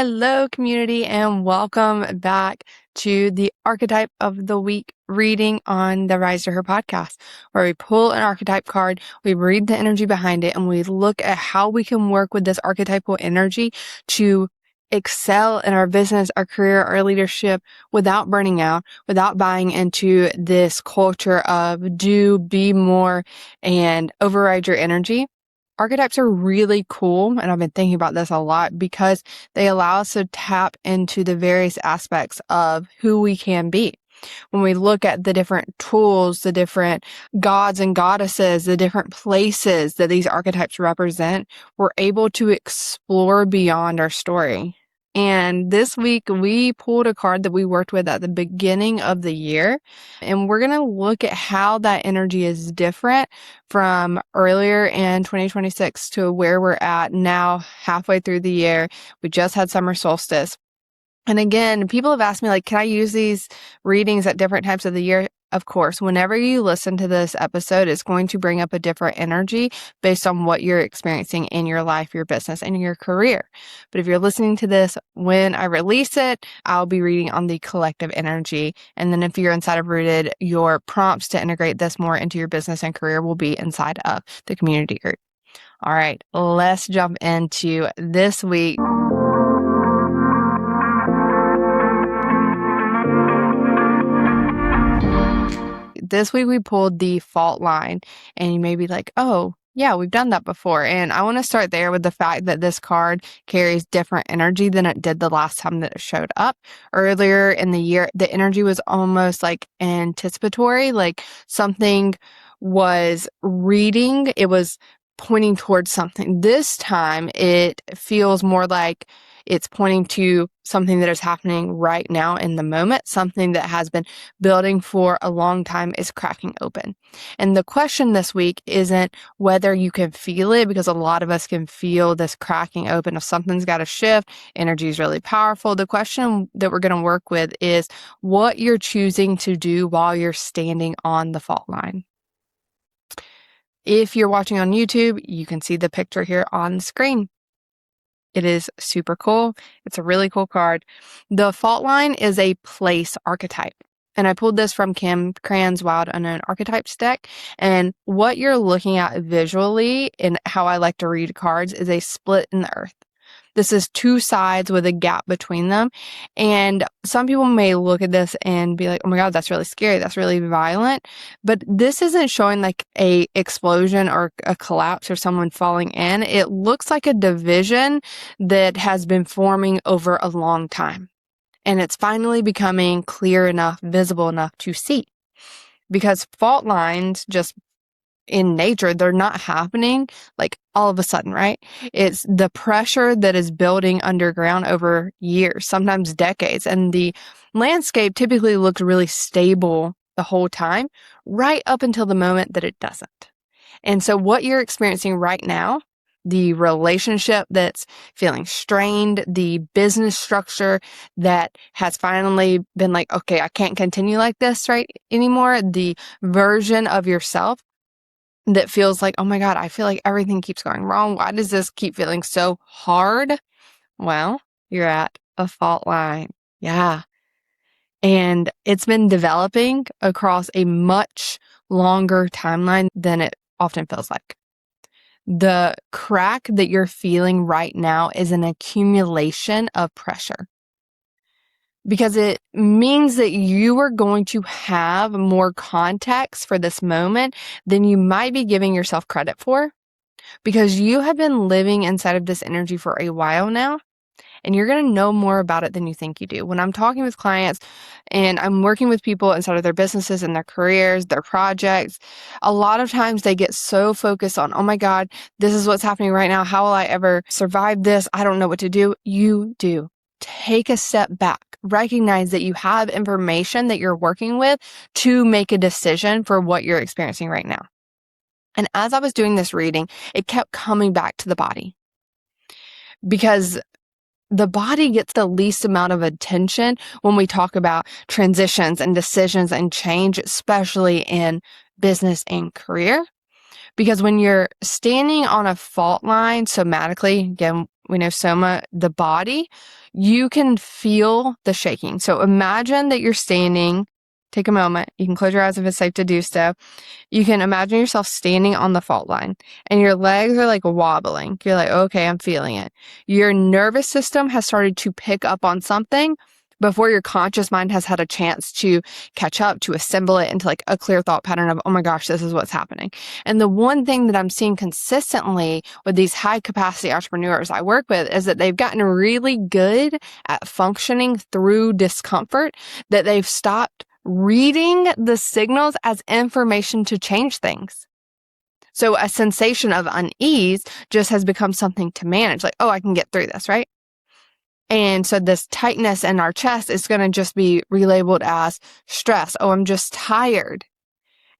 Hello, community, and welcome back to the Archetype of the Week reading on the Rise to Her podcast, where we pull an archetype card, we read the energy behind it, and we look at how we can work with this archetypal energy to excel in our business, our career, our leadership without burning out, without buying into this culture of do, be more, and override your energy. Archetypes are really cool, and I've been thinking about this a lot because they allow us to tap into the various aspects of who we can be. When we look at the different tools, the different gods and goddesses, the different places that these archetypes represent, we're able to explore beyond our story. And this week we pulled a card that we worked with at the beginning of the year, and we're going to look at how that energy is different from earlier in 2026 to where we're at now, halfway through the year. We just had summer solstice. And again, people have asked me, can I use these readings at different times of the year? Of course, whenever you listen to this episode, it's going to bring up a different energy based on what you're experiencing in your life, your business, and your career. But if you're listening to this when I release it, I'll be reading on the collective energy. And then if you're inside of Rooted, your prompts to integrate this more into your business and career will be inside of the community group. All right, let's jump into this week. This week we pulled the fault line, and you may be like, oh, yeah, we've done that before. And I want to start there with the fact that this card carries different energy than it did the last time that it showed up. Earlier in the year, the energy was almost like anticipatory, like something was reading. It was pointing towards something. This time it feels more like it's pointing to something that is happening right now in the moment. Something that has been building for a long time is cracking open. And the question this week isn't whether you can feel it, because a lot of us can feel this cracking open. If something's got to shift, energy is really powerful. The question that we're going to work with is what you're choosing to do while you're standing on the fault line. If you're watching on YouTube, you can see the picture here on the screen. It is super cool. It's a really cool card. The fault line is a place archetype. And I pulled this from Kim Cran's Wild Unknown Archetypes deck. And what you're looking at visually and how I like to read cards is a split in the earth. This is two sides with a gap between them. And some people may look at this and be like, oh my God, that's really scary. That's really violent. But this isn't showing like a explosion or a collapse or someone falling in. It looks like a division that has been forming over a long time. And it's finally becoming clear enough, visible enough to see. Because fault lines just in nature, they're not happening like all of a sudden, right? It's the pressure that is building underground over years, sometimes decades. And the landscape typically looks really stable the whole time, right up until the moment that it doesn't. And so what you're experiencing right now, the relationship that's feeling strained, the business structure that has finally been like, okay, I can't continue like this right anymore, the version of yourself that feels like, oh my God, I feel like everything keeps going wrong. Why does this keep feeling so hard? Well, you're at a fault line. Yeah. And it's been developing across a much longer timeline than it often feels like. The crack that you're feeling right now is an accumulation of pressure, because it means that you are going to have more context for this moment than you might be giving yourself credit for, because you have been living inside of this energy for a while now, and you're going to know more about it than you think you do. When I'm talking with clients and I'm working with people inside of their businesses and their careers, their projects, a lot of times they get so focused on, oh my God, this is what's happening right now. How will I ever survive this? I don't know what to do. You do. Take a step back. Recognize that you have information that you're working with to make a decision for what you're experiencing right now. And as I was doing this reading, it kept coming back to the body, because the body gets the least amount of attention when we talk about transitions and decisions and change, especially in business and career. Because when you're standing on a fault line somatically, again, we know soma, the body, you can feel the shaking. So imagine that you're standing, take a moment, you can close your eyes if it's safe to do so. You can imagine yourself standing on the fault line and your legs are like wobbling. You're like, okay, I'm feeling it. Your nervous system has started to pick up on something before your conscious mind has had a chance to catch up, to assemble it into like a clear thought pattern of, oh my gosh, this is what's happening. And the one thing that I'm seeing consistently with these high capacity entrepreneurs I work with is that they've gotten really good at functioning through discomfort, that they've stopped reading the signals as information to change things. So a sensation of unease just has become something to manage. Like, oh, I can get through this, right? And so this tightness in our chest is going to just be relabeled as stress. Oh, I'm just tired.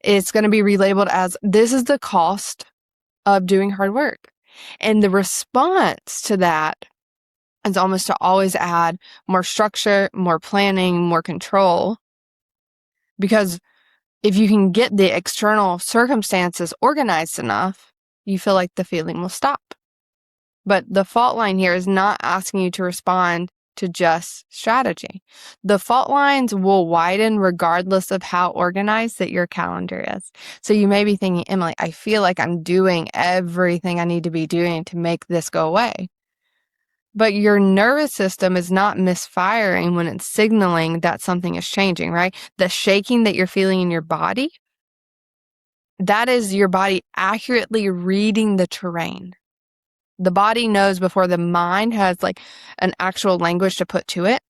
It's going to be relabeled as this is the cost of doing hard work. And the response to that is almost to always add more structure, more planning, more control. Because if you can get the external circumstances organized enough, you feel like the feeling will stop. But the fault line here is not asking you to respond to just strategy. The fault lines will widen regardless of how organized that your calendar is. So you may be thinking, Emily, I feel like I'm doing everything I need to be doing to make this go away. But your nervous system is not misfiring when it's signaling that something is changing, right? The shaking that you're feeling in your body, that is your body accurately reading the terrain. The body knows before the mind has like an actual language to put to it.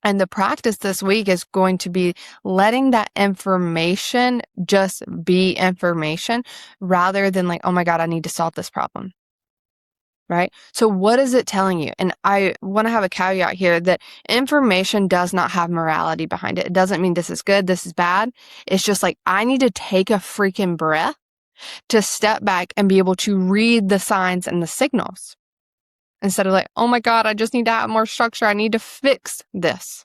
And the practice this week is going to be letting that information just be information rather than like, oh my God, I need to solve this problem. Right? So what is it telling you? And I want to have a caveat here that information does not have morality behind it. It doesn't mean this is good, this is bad. It's just like, I need to take a freaking breath to step back and be able to read the signs and the signals instead of like, oh my God, I just need to have more structure. I need to fix this.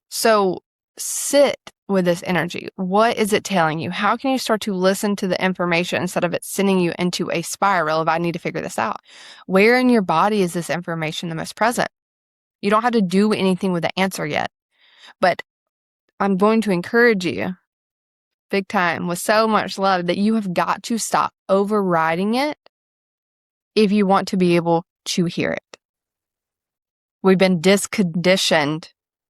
So sit with this energy. What is it telling you? How can you start to listen to the information instead of it sending you into a spiral of, I need to figure this out? Where in your body is this information the most present? You don't have to do anything with the answer yet, but I'm going to encourage you big time with so much love that you have got to stop overriding it if you want to be able to hear it. We've been disconditioned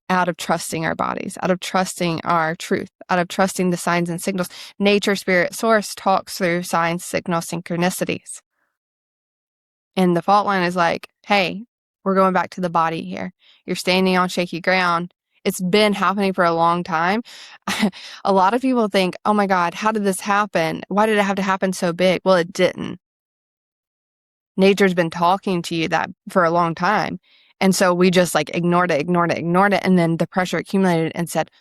out of trusting our bodies, out of trusting our truth, out of trusting the signs and signals. Nature, spirit, source talks through signs, signals, synchronicities. And the fault line is like, hey, we're going back to the body here. You're standing on shaky ground. It's been happening for a long time. A lot of people think, oh my God, how did this happen? Why did it have to happen so big? Well, it didn't. Nature's been talking to you that for a long time. And so we just like ignored it. And then the pressure accumulated and said,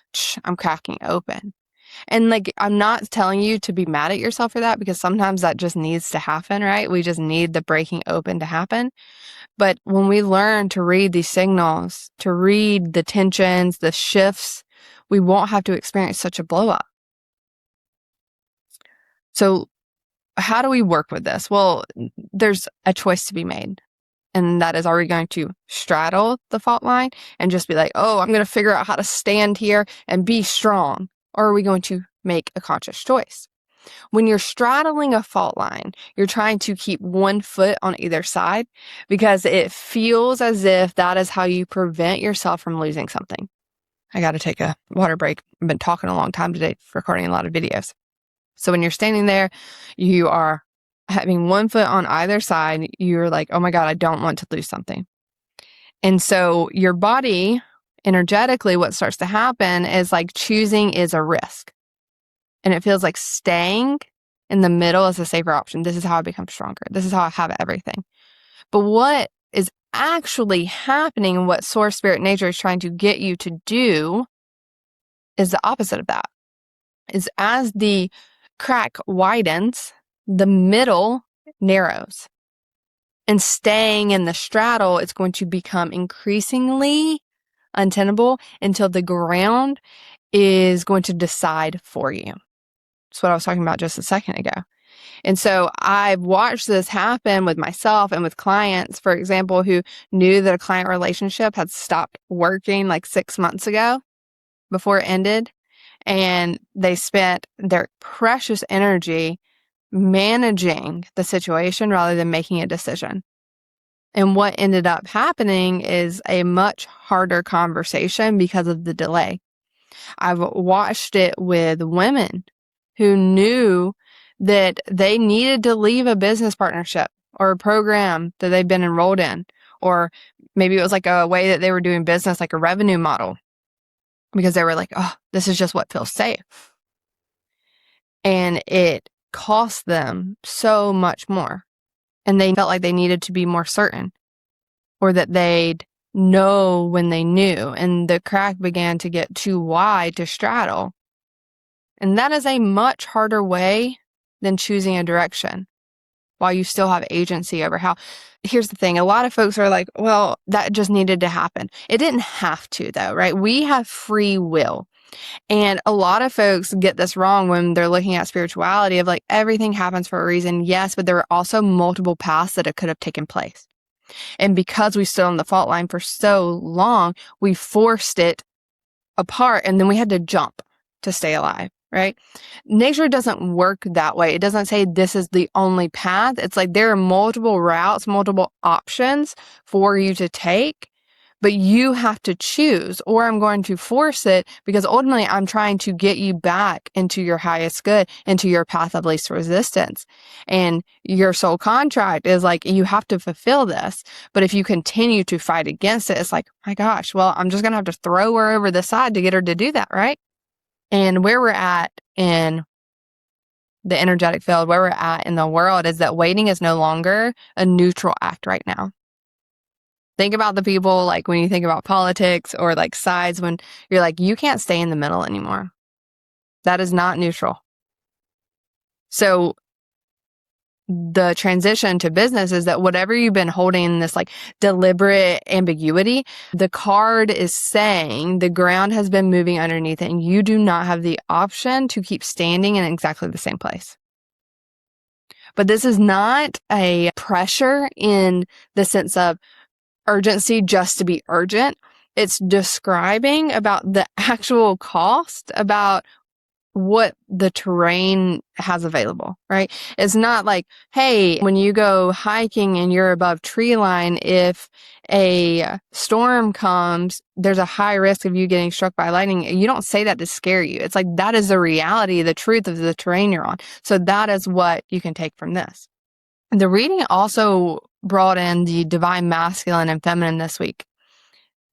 I'm cracking open. And like, I'm not telling you to be mad at yourself for that because sometimes that just needs to happen, right? We just need the breaking open to happen. But when we learn to read these signals, to read the tensions, the shifts, we won't have to experience such a blow up. So how do we work with this? Well, there's a choice to be made. And that is, are we going to straddle the fault line and just be like, oh, I'm going to figure out how to stand here and be strong? Or are we going to make a conscious choice? When you're straddling a fault line, you're trying to keep one foot on either side because it feels as if that is how you prevent yourself from losing something. I got to take a water break. I've been talking a long time today, recording a lot of videos. So when you're standing there, you are having one foot on either side. You're like, oh my God, I don't want to lose something. And so your body, energetically, what starts to happen is like choosing is a risk. And it feels like staying in the middle is a safer option. This is how I become stronger. This is how I have everything. But what is actually happening and what source, spirit, nature is trying to get you to do is the opposite of that. Is as the crack widens, the middle narrows. And staying in the straddle, it's going to become increasingly untenable until the ground is going to decide for you. That's what I was talking about just a second ago. And so I've watched this happen with myself and with clients, for example, who knew that a client relationship had stopped working like 6 months ago before it ended. And they spent their precious energy managing the situation rather than making a decision. And what ended up happening is a much harder conversation because of the delay. I've watched it with women who knew that they needed to leave a business partnership or a program that they've been enrolled in, or maybe it was like a way that they were doing business, like a revenue model, because they were like, oh, this is just what feels safe. And it cost them so much more. And they felt like they needed to be more certain, or that they'd know when they knew. And the crack began to get too wide to straddle. And that is a much harder way than choosing a direction while you still have agency over how. Here's the thing. A lot of folks are like, well, that just needed to happen. It didn't have to, though, right? We have free will. And a lot of folks get this wrong when they're looking at spirituality of like, everything happens for a reason. Yes, but there were also multiple paths that it could have taken place. And because we stood on the fault line for so long, we forced it apart and then we had to jump to stay alive, right? Nature doesn't work that way. It doesn't say this is the only path. It's like there are multiple routes, multiple options for you to take, but you have to choose, or I'm going to force it because ultimately I'm trying to get you back into your highest good, into your path of least resistance. And your soul contract is like, you have to fulfill this. But if you continue to fight against it, it's like, my gosh, well, I'm just going to have to throw her over the side to get her to do that, right? And where we're at in the energetic field, where we're at in the world is that waiting is no longer a neutral act right now. Think about the people, like when you think about politics or like sides, when you're like, you can't stay in the middle anymore. That is not neutral. So the transition to business is that whatever you've been holding in this like deliberate ambiguity, the card is saying the ground has been moving underneath it and you do not have the option to keep standing in exactly the same place. But this is not a pressure in the sense of urgency just to be urgent. It's describing about the actual cost, about what the terrain has available, right? It's not like, hey, when you go hiking and you're above tree line, if a storm comes, there's a high risk of you getting struck by lightning. You don't say that to scare you. It's like, that is the reality, the truth of the terrain you're on. So that is what you can take from this. The reading also brought in the divine masculine and feminine this week.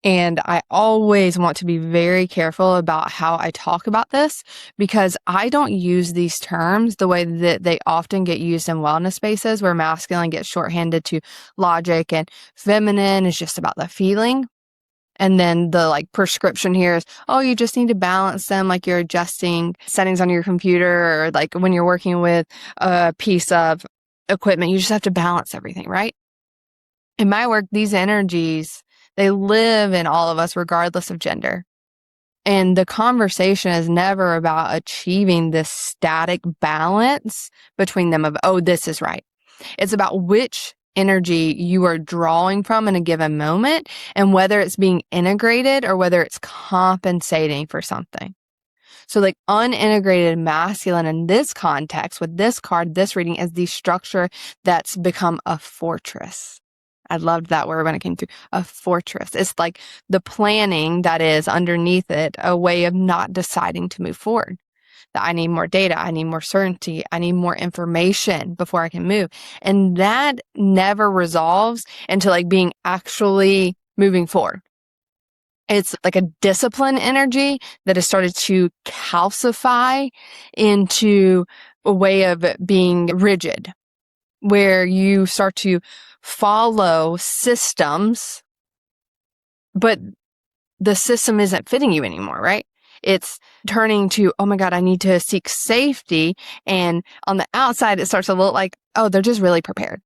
And I always want to be very careful about how I talk about this because I don't use these terms the way that they often get used in wellness spaces where masculine gets shorthanded to logic and feminine is just about the feeling. And then the like prescription here is, oh, you just need to balance them like you're adjusting settings on your computer or like when you're working with a piece of equipment, you just have to balance everything, right? In my work, these energies, they live in all of us regardless of gender. And the conversation is never about achieving this static balance between them of, oh, this is right. It's about which energy you are drawing from in a given moment and whether it's being integrated or whether it's compensating for something. So like unintegrated masculine in this context with this card, this reading is the structure that's become a fortress. I loved that word when it came through, a fortress. It's like the planning that is underneath it, a way of not deciding to move forward. That I need more data, I need more certainty, I need more information before I can move. And that never resolves into like being actually moving forward. It's like a discipline energy that has started to calcify into a way of being rigid, where you start to follow systems, but the system isn't fitting you anymore, right? It's turning to, oh my God, I need to seek safety. And on the outside, it starts to look like, oh, they're just really prepared.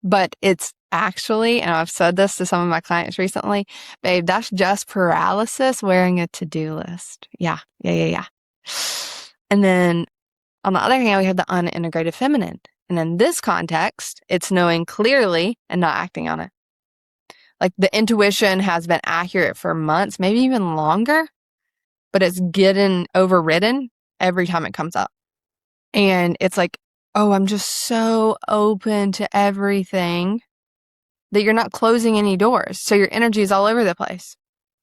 But it's actually, and I've said this to some of my clients recently, babe, that's just paralysis wearing a to-do list. Yeah. And then On the other hand, we have the unintegrated feminine. And in this context, it's knowing clearly and not acting on it. Like the intuition has been accurate for months, maybe even longer, but it's getting overridden every time it comes up. And it's like, oh, I'm just so open to everything that you're not closing any doors. So your energy is all over the place.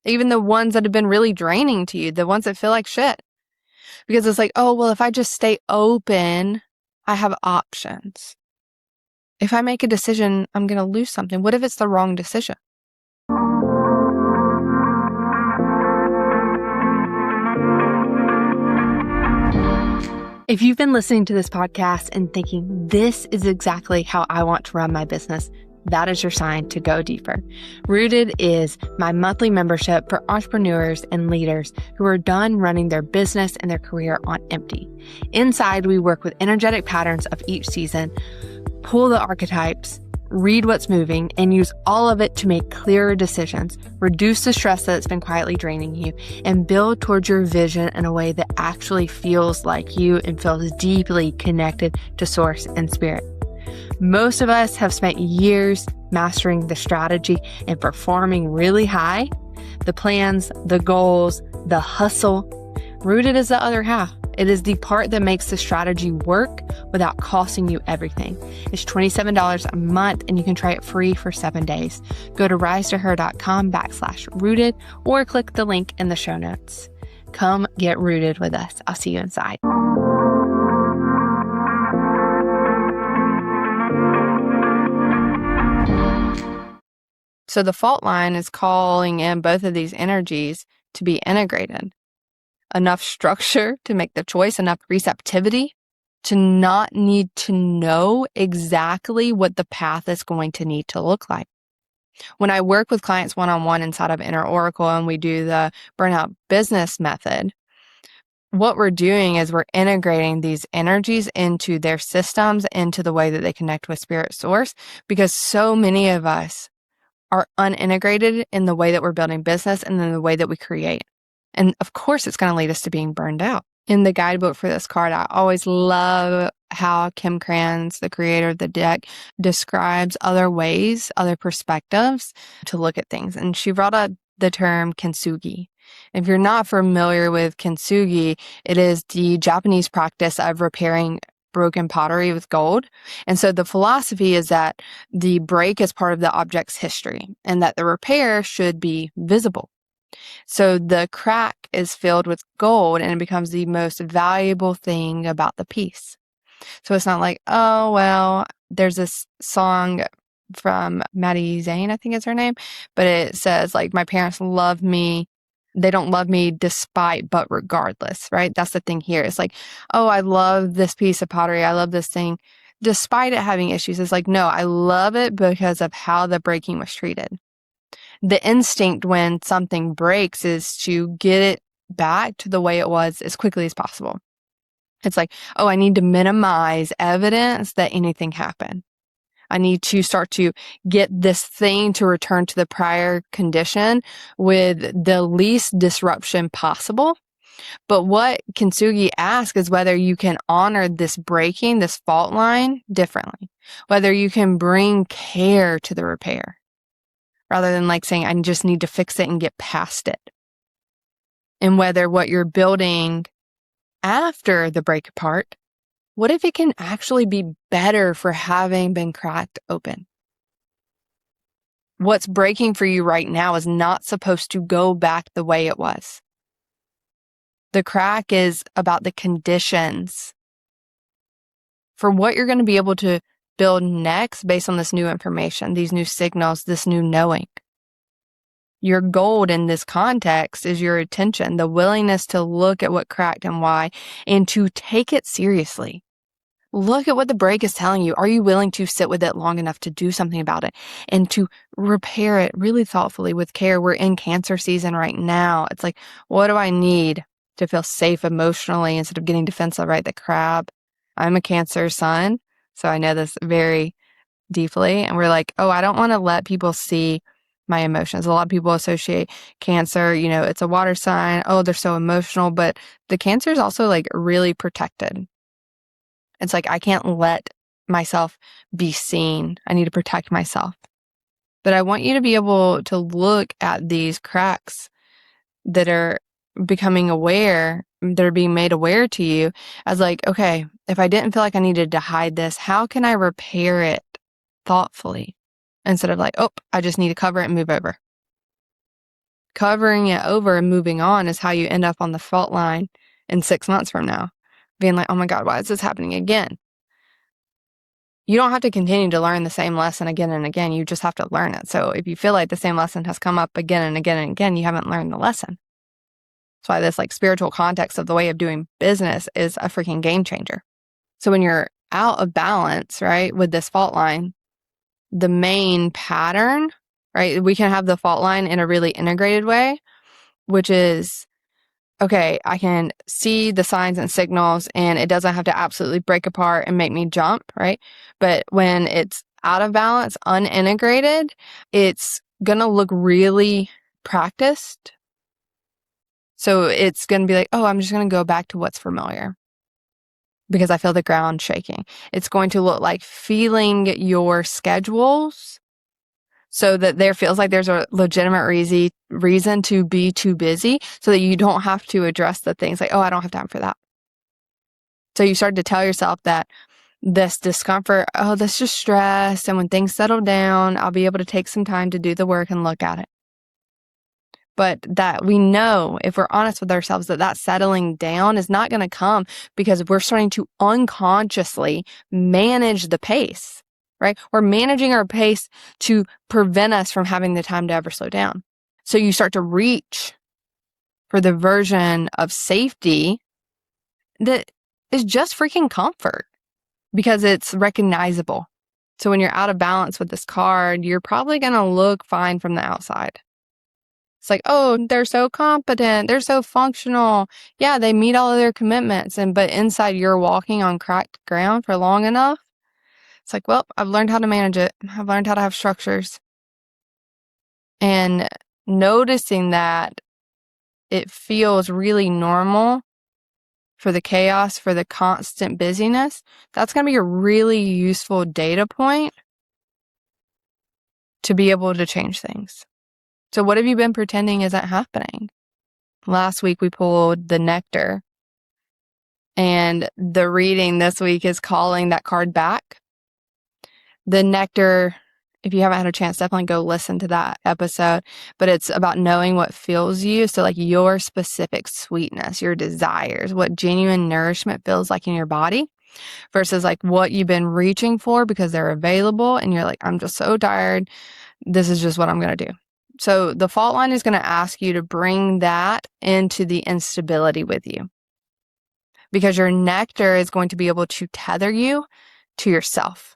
Even the ones that have been really draining to you, the ones that feel like shit. Because it's like, oh, well, if I just stay open, I have options. If I make a decision, I'm going to lose something. What if it's the wrong decision? If you've been listening to this podcast and thinking, this is exactly how I want to run my business, that is your sign to go deeper. Rooted is my monthly membership for entrepreneurs and leaders who are done running their business and their career on empty. Inside, we work with energetic patterns of each season, pull the archetypes, read what's moving, and use all of it to make clearer decisions, reduce the stress that's been quietly draining you, and build towards your vision in a way that actually feels like you and feels deeply connected to source and spirit. Most of us have spent years mastering the strategy and performing really high. The plans, the goals, the hustle. Rooted is the other half. It is the part that makes the strategy work without costing you everything. It's $27 a month and you can try it free for 7 days. Go to risetoher.com/rooted or click the link in the show notes. Come get rooted with us. I'll see you inside. So the fault line is calling in both of these energies to be integrated. Enough structure to make the choice, enough receptivity to not need to know exactly what the path is going to need to look like. When I work with clients one-on-one inside of Inner Oracle and we do the burnout business method, what we're doing is we're integrating these energies into their systems, into the way that they connect with spirit source, because so many of us are unintegrated in the way that we're building business and in the way that we create. And of course, it's going to lead us to being burned out. In the guidebook for this card, I always love how Kim Krans, the creator of the deck, describes other ways, other perspectives to look at things. And she brought up the term kintsugi. If you're not familiar with kintsugi, it is the Japanese practice of repairing broken pottery with gold. And so the philosophy is that the break is part of the object's history and that the repair should be visible. So the crack is filled with gold and it becomes the most valuable thing about the piece. So it's not like, oh, well, there's this song from Maddie Zane, I think is her name, but it says like, my parents love me. They don't love me despite, but regardless, right? That's the thing here. It's like, oh, I love this piece of pottery. I love this thing despite it having issues. It's like, no, I love it because of how the breaking was treated. The instinct when something breaks is to get it back to the way it was as quickly as possible. It's like, oh, I need to minimize evidence that anything happened. I need to start to get this thing to return to the prior condition with the least disruption possible. But what kintsugi asks is whether you can honor this breaking, this fault line differently, whether you can bring care to the repair rather than like saying, I just need to fix it and get past it. And whether what you're building after the break apart, what if it can actually be better for having been cracked open? What's breaking for you right now is not supposed to go back the way it was. The crack is about the conditions for what you're going to be able to build next based on this new information, these new signals, this new knowing. Your gold in this context is your attention, the willingness to look at what cracked and why, and to take it seriously. Look at what the break is telling you. Are you willing to sit with it long enough to do something about it and to repair it really thoughtfully with care? We're in Cancer season right now. It's like, what do I need to feel safe emotionally instead of getting defensive, right? The crab. I'm a Cancer sun, so I know this very deeply. And we're like, oh, I don't want to let people see my emotions. A lot of people associate Cancer, it's a water sign. Oh, they're so emotional. But the Cancer is also like really protected. It's like, I can't let myself be seen. I need to protect myself. But I want you to be able to look at these cracks that are becoming aware, that are being made aware to you as like, okay, if I didn't feel like I needed to hide this, how can I repair it thoughtfully instead of like, oh, I just need to cover it and move over. Covering it over and moving on is how you end up on the fault line in 6 months from now, being like, oh my God, why is this happening again? You don't have to continue to learn the same lesson again and again. You just have to learn it. So if you feel like the same lesson has come up again and again and again, you haven't learned the lesson. That's why this like spiritual context of the way of doing business is a freaking game changer. So when you're out of balance, right, with this fault line, the main pattern, right, we can have the fault line in a really integrated way, which is, okay, I can see the signs and signals and it doesn't have to absolutely break apart and make me jump, right? But when it's out of balance, unintegrated, it's going to look really practiced. So it's going to be like, oh, I'm just going to go back to what's familiar because I feel the ground shaking. It's going to look like feeling your schedules so that there feels like there's a legitimate reason to be too busy so that you don't have to address the things like, oh, I don't have time for that. So you start to tell yourself that this discomfort, oh, that's just stress. And when things settle down, I'll be able to take some time to do the work and look at it. But that we know, if we're honest with ourselves, that settling down is not going to come because we're starting to unconsciously manage the pace, right? We're managing our pace to prevent us from having the time to ever slow down. So you start to reach for the version of safety that is just freaking comfort because it's recognizable. So when you're out of balance with this card, you're probably going to look fine from the outside. It's like, oh, they're so competent. They're so functional. Yeah, they meet all of their commitments. But inside you're walking on cracked ground for long enough. It's like, well, I've learned how to manage it. I've learned how to have structures. And noticing that it feels really normal for the chaos, for the constant busyness, that's going to be a really useful data point to be able to change things. So what have you been pretending isn't happening? Last week we pulled the nectar, and the reading this week is calling that card back. The nectar, if you haven't had a chance, definitely go listen to that episode, but it's about knowing what fills you. So like your specific sweetness, your desires, what genuine nourishment feels like in your body versus like what you've been reaching for because they're available and you're like, I'm just so tired. This is just what I'm going to do. So the fault line is going to ask you to bring that into the instability with you because your nectar is going to be able to tether you to yourself.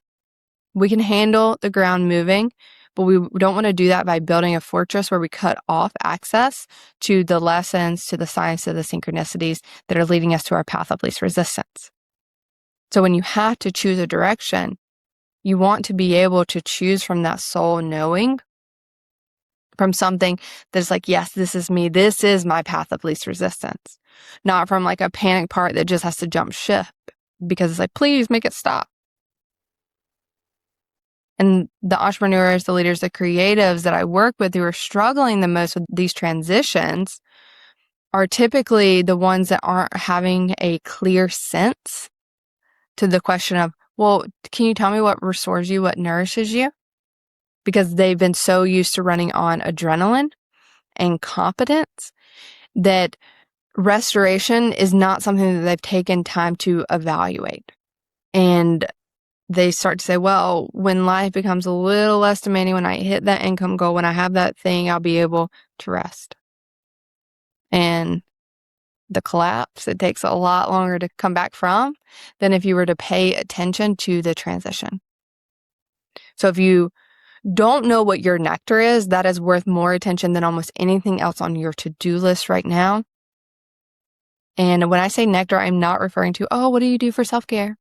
We can handle the ground moving, but we don't want to do that by building a fortress where we cut off access to the lessons, to the science, to the synchronicities that are leading us to our path of least resistance. So when you have to choose a direction, you want to be able to choose from that soul knowing, from something that's like, yes, this is me. This is my path of least resistance. Not from like a panic part that just has to jump ship because it's like, please make it stop. And the entrepreneurs, the leaders, the creatives that I work with who are struggling the most with these transitions are typically the ones that aren't having a clear sense to the question of, well, can you tell me what restores you, what nourishes you? Because they've been so used to running on adrenaline and competence that restoration is not something that they've taken time to evaluate. And they start to say, well, when life becomes a little less demanding, when I hit that income goal, when I have that thing, I'll be able to rest. And the collapse, it takes a lot longer to come back from than if you were to pay attention to the transition. So if you don't know what your nectar is, that is worth more attention than almost anything else on your to-do list right now. And when I say nectar, I'm not referring to, oh, what do you do for self-care?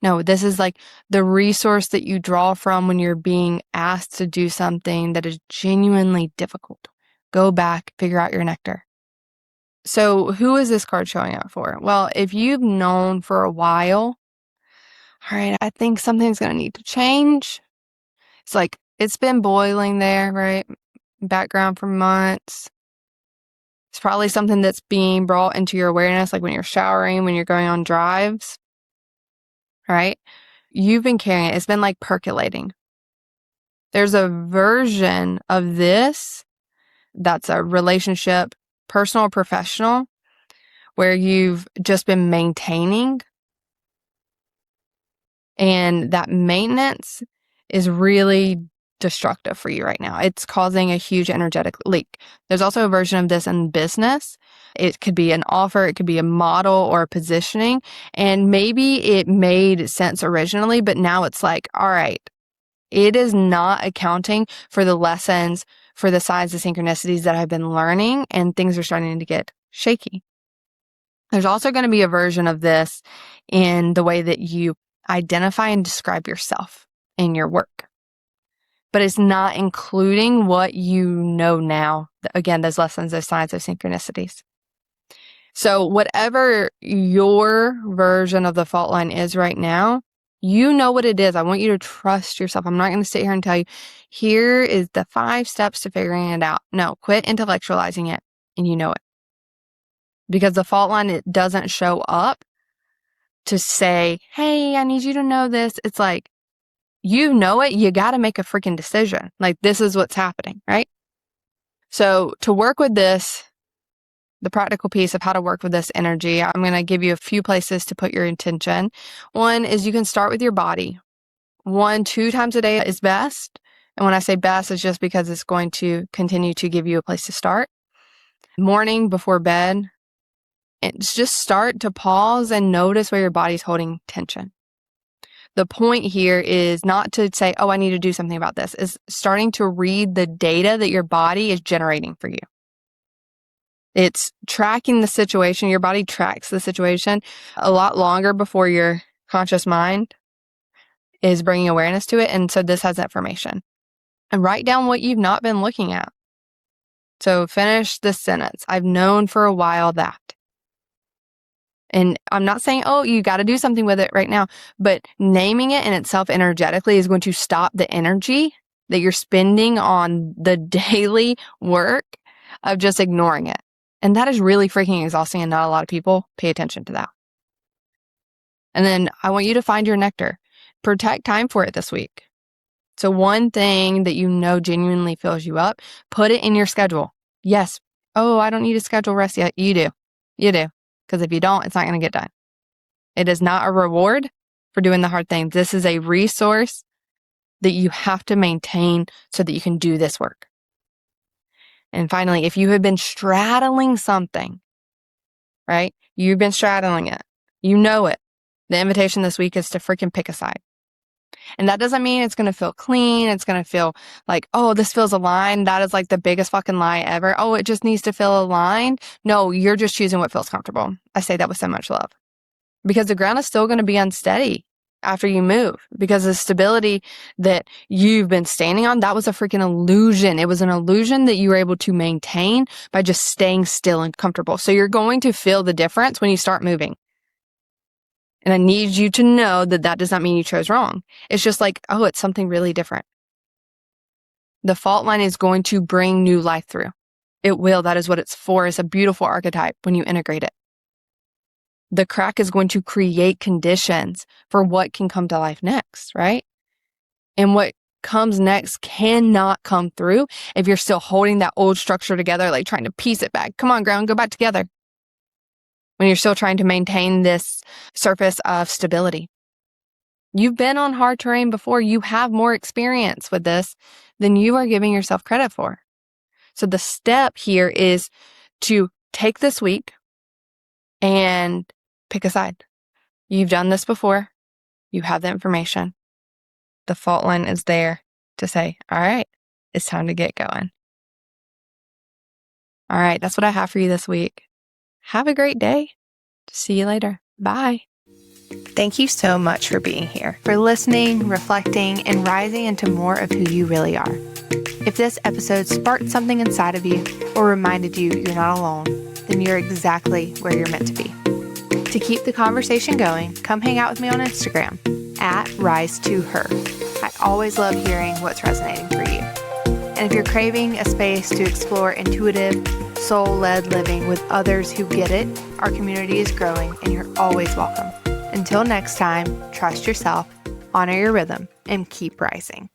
No, this is like the resource that you draw from when you're being asked to do something that is genuinely difficult. Go back, figure out your nectar. So who is this card showing up for? Well, if you've known for a while all right, I think something's going to need to change. It's like, it's been boiling there, right? Background for months. It's probably something that's being brought into your awareness, like when you're showering, when you're going on drives, right? You've been carrying it. It's been like percolating. There's a version of this that's a relationship, personal or professional, where you've just been maintaining. And that maintenance is really destructive for you right now. It's causing a huge energetic leak. There's also a version of this in business. It could be an offer, it could be a model or a positioning. And maybe it made sense originally, but now it's like, all right, it is not accounting for the lessons, for the signs, the synchronicities that I've been learning, and things are starting to get shaky. There's also going to be a version of this in the way that you identify and describe yourself in your work. But it's not including what you know now. Again, those lessons, those signs, those synchronicities. So whatever your version of the fault line is right now, you know what it is. I want you to trust yourself. I'm not going to sit here and tell you, here is the 5 steps to figuring it out. No, quit intellectualizing it, and you know it. Because the fault line, it doesn't show up to say, hey, I need you to know this. It's like, you know it, you got to make a freaking decision. Like, this is what's happening, right? So to work with this, the practical piece of how to work with this energy, I'm going to give you a few places to put your intention. One is you can start with your body. 1-2 times a day is best. And when I say best, it's just because it's going to continue to give you a place to start. Morning before bed, it's just start to pause and notice where your body's holding tension. The point here is not to say, oh, I need to do something about this. Is starting to read the data that your body is generating for you. It's tracking the situation. Your body tracks the situation a lot longer before your conscious mind is bringing awareness to it. And so this has information. And write down what you've not been looking at. So finish this sentence. I've known for a while that. And I'm not saying, oh, you got to do something with it right now, but naming it in itself energetically is going to stop the energy that you're spending on the daily work of just ignoring it. And that is really freaking exhausting, and not a lot of people pay attention to that. And then I want you to find your nectar. Protect time for it this week. So one thing that you know genuinely fills you up, put it in your schedule. Yes. Oh, I don't need to schedule rest yet. You do. You do. Because if you don't, it's not going to get done. It is not a reward for doing the hard things. This is a resource that you have to maintain so that you can do this work. And finally, if you have been straddling something, right? You've been straddling it. You know it. The invitation this week is to freaking pick a side. And that doesn't mean it's going to feel clean. It's going to feel like, oh, this feels aligned. That is like the biggest fucking lie ever. Oh, it just needs to feel aligned. No, you're just choosing what feels comfortable. I say that with so much love. Because the ground is still going to be unsteady after you move. Because the stability that you've been standing on, that was a freaking illusion. It was an illusion that you were able to maintain by just staying still and comfortable. So you're going to feel the difference when you start moving. And I need you to know that that does not mean you chose wrong. It's just like, oh, it's something really different. The fault line is going to bring new life through. It will. That is what it's for. It's a beautiful archetype when you integrate it. The crack is going to create conditions for what can come to life next, right? And what comes next cannot come through if you're still holding that old structure together, like trying to piece it back. Come on, ground, go back together. When you're still trying to maintain this surface of stability. You've been on hard terrain before. You have more experience with this than you are giving yourself credit for. So the step here is to take this week and pick a side. You've done this before. You have the information. The fault line is there to say, all right, it's time to get going. All right, that's what I have for you this week. Have a great day. See you later. Bye. Thank you so much for being here, for listening, reflecting, and rising into more of who you really are. If this episode sparked something inside of you or reminded you you're not alone, then you're exactly where you're meant to be. To keep the conversation going, come hang out with me on Instagram @rise2her. I always love hearing what's resonating for you. And if you're craving a space to explore intuitive, soul-led living with others who get it, our community is growing and you're always welcome. Until next time, trust yourself, honor your rhythm, and keep rising.